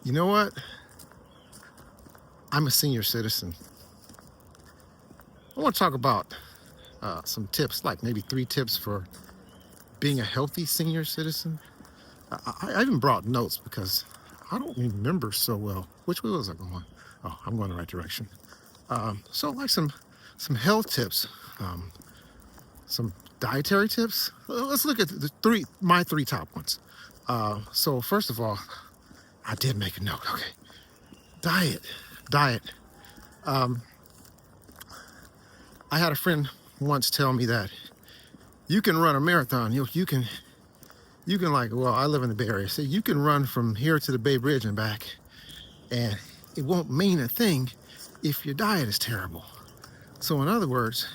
You know what? I'm a senior citizen. I want to talk about some tips, like maybe 3 tips for being a healthy senior citizen. I even brought notes because I don't remember so well. Which way was I going? Oh, I'm going the right direction. So like some health tips, some dietary tips. Let's look at my 3 top ones. So first of all, I did make a note. Okay, diet. I had a friend once tell me that you can run a marathon. You can like, well, I live in the Bay Area, so you can run from here to the Bay Bridge and back, and it won't mean a thing if your diet is terrible. So in other words,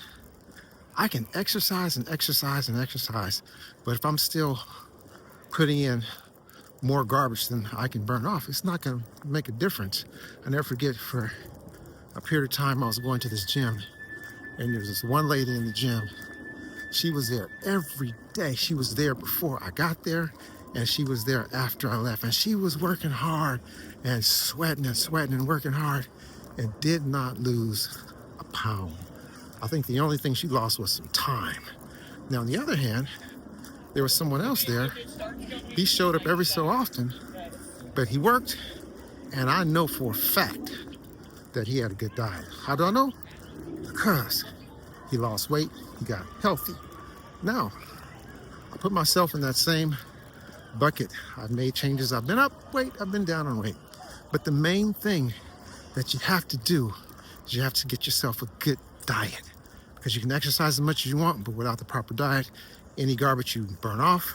I can exercise and exercise and exercise, but if I'm still putting in more garbage than I can burn off, it's not going to make a difference. I never forget, for a period of time I was going to this gym, and there was this one lady in the gym. She was there every day. She was there before I got there, and she was there after I left. And she was working hard and sweating and working hard, and did not lose a pound. I think the only thing she lost was some time. Now, on the other hand, there was someone else there. He showed up every so often, but he worked, and I know for a fact that he had a good diet. How do I know? Because he lost weight, he got healthy. Now, I put myself in that same bucket. I've made changes. I've been up weight, I've been down on weight. But the main thing that you have to do is you have to get yourself a good diet. Because you can exercise as much as you want, but without the proper diet, any garbage you burn off,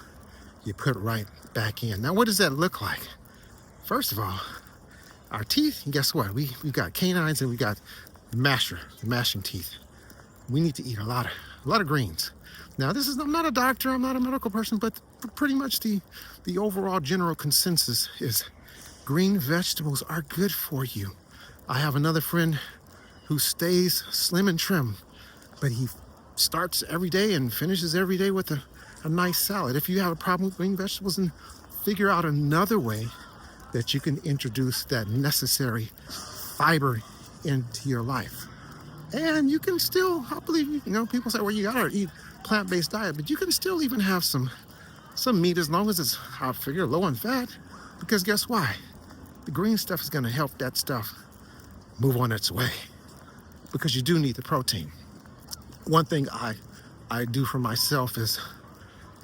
you put right back in. Now, what does that look like? First of all, our teeth, and guess what? We've got canines and we got mashing teeth. We need to eat a lot of greens. Now, I'm not a doctor, I'm not a medical person, but pretty much the overall general consensus is green vegetables are good for you. I have another friend who stays slim and trim, but he starts every day and finishes every day with a nice salad. If you have a problem with green vegetables, then figure out another way that you can introduce that necessary fiber into your life. And you can still, I believe, people say, well, you gotta eat plant-based diet, but you can still even have some meat, as long as it's, I figure, low in fat. Because guess why? The green stuff is gonna help that stuff move on its way, because you do need the protein. One thing I do for myself is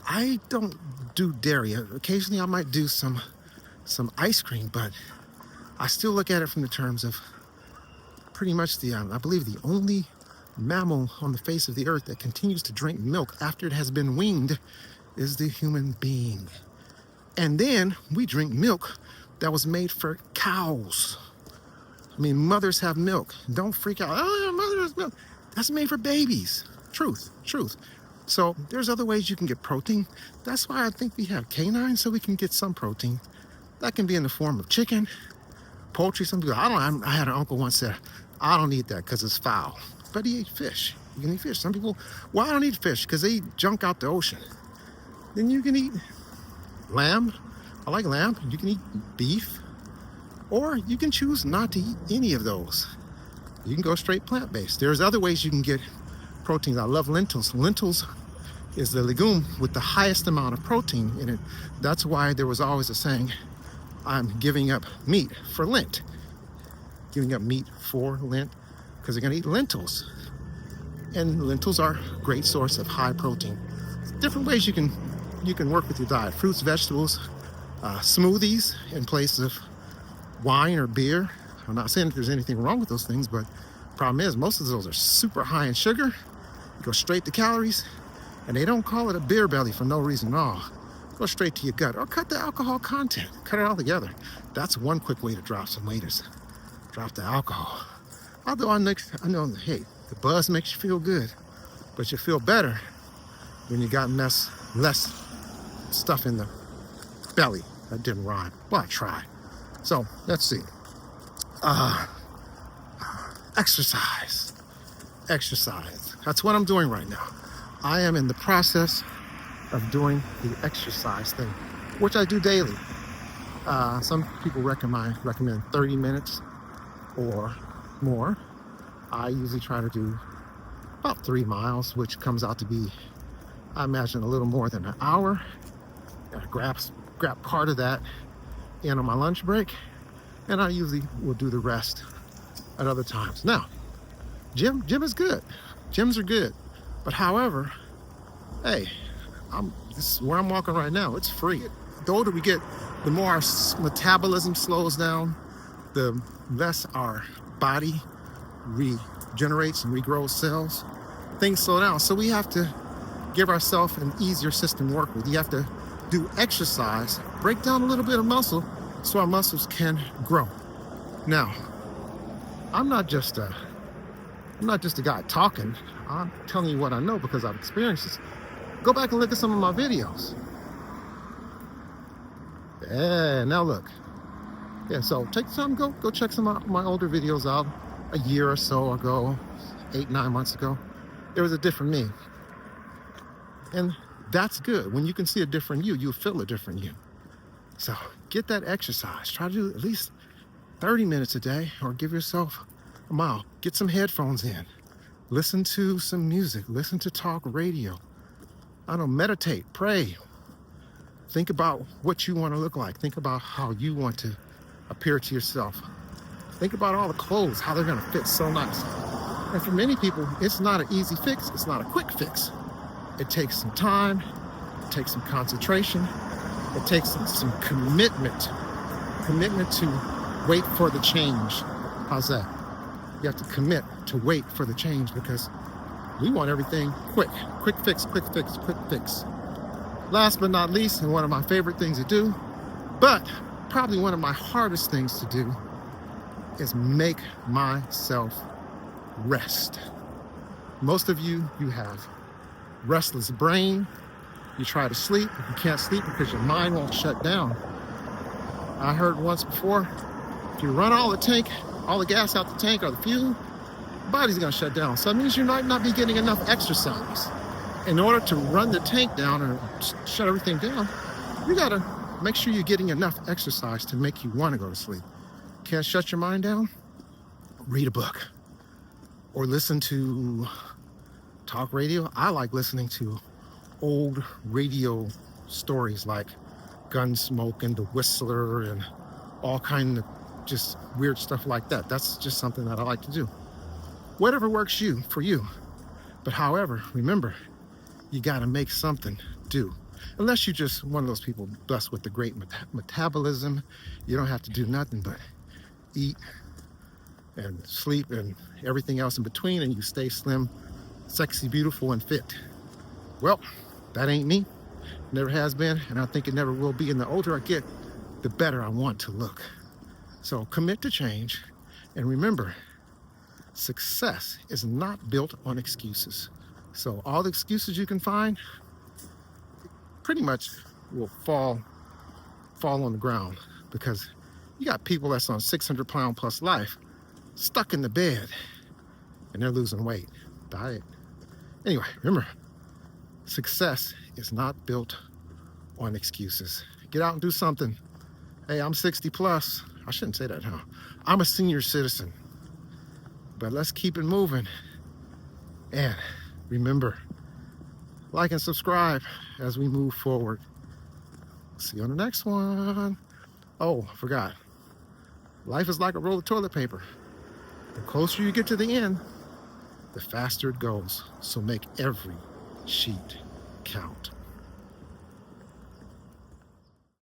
I don't do dairy. Occasionally I might do some ice cream, but I still look at it from the terms of pretty much I believe the only mammal on the face of the earth that continues to drink milk after it has been weaned is the human being. And then we drink milk that was made for cows. I mean, mothers have milk. Don't freak out. Oh, yeah, mother has milk. That's made for babies. Truth. So there's other ways you can get protein. That's why I think we have canines, so we can get some protein. That can be in the form of chicken, poultry. Some people, I had an uncle once said, I don't eat that because it's foul. But he ate fish. You can eat fish. Some people, well, I don't eat fish because they eat junk out the ocean. Then you can eat lamb. I like lamb. You can eat beef. Or you can choose not to eat any of those. You can go straight plant-based. There's other ways you can get proteins. I love lentils. Lentils is the legume with the highest amount of protein in it. That's why there was always a saying, I'm giving up meat for Lent. Giving up meat for Lent, because they're going to eat lentils. And lentils are a great source of high protein. Different ways you can work with your diet. Fruits, vegetables, smoothies in place of wine or beer. I'm not saying that there's anything wrong with those things, but the problem is most of those are super high in sugar, go straight to calories, and they don't call it a beer belly for no reason at all. Go straight to your gut, or cut the alcohol content, cut it all together. That's one quick way to drop some weight, is drop the alcohol. Although I know, hey, the buzz makes you feel good, but you feel better when you got less stuff in the belly. That didn't rhyme. Well, I tried. So let's see. Exercise. That's what I'm doing right now. I am in the process of doing the exercise thing, which I do daily. Some people recommend 30 minutes or more. I usually try to do about 3 miles, which comes out to be, I imagine, a little more than an hour. I grab part of that in on my lunch break, and I usually will do the rest at other times. Now, gym is good. Gyms are good, but however, hey, this is where I'm walking right now. It's free. The older we get, the more our metabolism slows down, the less our body regenerates and regrows cells. Things slow down, so we have to give ourselves an easier system to work with. You have to do exercise, break down a little bit of muscle so our muscles can grow. Now, I'm not just a guy talking. I'm telling you what I know because I've experienced this. Go back and look at some of my videos. Yeah, now look. Yeah, so take some, go check some of my older videos out. A year or so ago, 8-9 months ago, there was a different me. And that's good. When you can see a different you, you'll feel a different you. So get that exercise. Try to do at least 30 minutes a day, or give yourself a mile. Get some headphones in. Listen to some music. Listen to talk radio. I don't know, meditate, pray. Think about what you want to look like. Think about how you want to appear to yourself. Think about all the clothes, how they're going to fit so nice. And for many people, it's not an easy fix. It's not a quick fix. It takes some time. It takes some concentration. It takes some commitment. Commitment to wait for the change. How's that? You have to commit to wait for the change because we want everything quick. Quick fix, quick fix, quick fix. Last but not least, and one of my favorite things to do, but probably one of my hardest things to do, is make myself rest. Most of you have restless brain. You try to sleep, you can't sleep because your mind won't shut down. I heard once before, if you run all the gas out the tank or the fuel, the body's gonna shut down. So that means you might not be getting enough exercise. In order to run the tank down and shut everything down, you gotta make sure you're getting enough exercise to make you wanna go to sleep. Can't shut your mind down? Read a book or listen to talk radio. I like listening to old radio stories like Gunsmoke and The Whistler and all kind of just weird stuff like that. That's just something that I like to do. Whatever works for you. But however, remember, you got to make something do. Unless you're just one of those people blessed with the great metabolism, you don't have to do nothing but eat and sleep and everything else in between, and you stay slim, sexy, beautiful, and fit. Well, that ain't me. Never has been, and I think it never will be. And the older I get, the better I want to look. So commit to change, and remember, success is not built on excuses. So all the excuses you can find pretty much will fall on the ground, because you got people that's on 600-pound plus life stuck in the bed and they're losing weight. Diet. Anyway, remember, success is not built on excuses. Get out and do something. Hey, I'm 60 plus. I shouldn't say that, huh? I'm a senior citizen. But let's keep it moving. And remember, like and subscribe as we move forward. See you on the next one. Oh, I forgot. Life is like a roll of toilet paper. The closer you get to the end, the faster it goes. So make every sheet count.